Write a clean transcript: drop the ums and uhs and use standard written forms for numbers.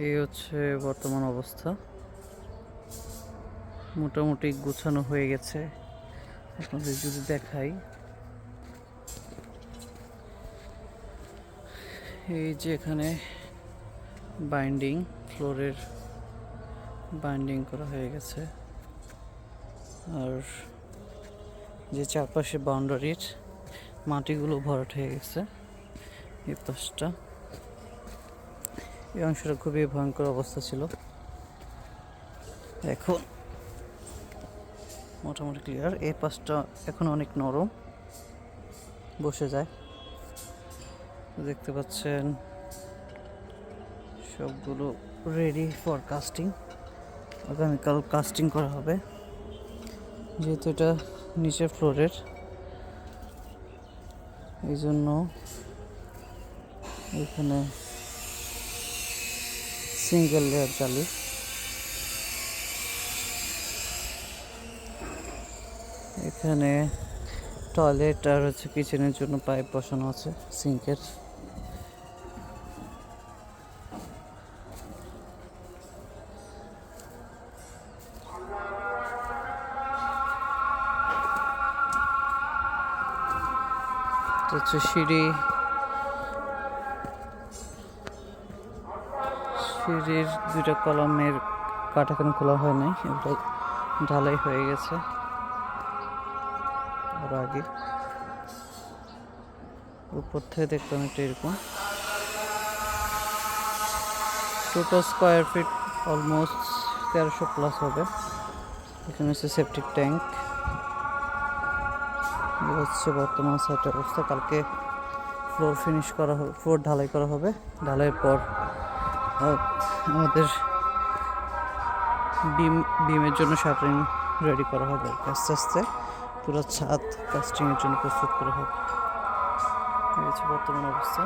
এই হচ্ছে বর্তমান অবস্থা। মোটামুটি গুছানো হয়ে গেছে। আপনাদের যদি দেখাই, এই যে এখানে বাইন্ডিং, ফ্লোরের বাইন্ডিং করা হয়ে গেছে। আর যে চারপাশে বাউন্ডারির মাটিগুলো ভরাট হয়ে গেছে। এই পাশটা, এই অংশটা খুবই ভয়ঙ্কর অবস্থা ছিল, এখন মোটামুটি ক্লিয়ার। এই পাশটা এখন অনেক নরম, বসে যায়। দেখতে পাচ্ছেন সবগুলো রেডি ফর কাস্টিং। আগামীকাল কাস্টিং করা হবে, যেহেতু এটা নিচের ফ্লোরের, এই জন্য এখানে সিঙ্গেল লেয়ার জালি। এখানে টয়লেট আর হচ্ছে কিচেনের জন্য পাইপ বসানো আছে সিঙ্কের। হচ্ছে সিঁড়ির দুইটা কলামের কাঠ এখন খোলা হয় নাই, ওটা ঢালাই হয়ে গেছে। আর আগে উপর থেকে দেখতাম একটা এরকম। Total square feet almost 1300 plus হবে। এখানে হচ্ছে সেপটিক ট্যাঙ্ক। হচ্ছে বর্তমান সাইটের অবস্থা। কালকে ফ্লোর ফিনিশ করা হবে, ফ্লোর ঢালাই করা হবে। ঢালাইয়ের পর আমাদের বিমের জন্য শাটারিং রেডি করা হবে। আস্তে আস্তে পুরো ছাদ কাস্টিংয়ের জন্য প্রস্তুত করা হবে। এই হচ্ছে বর্তমান অবস্থা।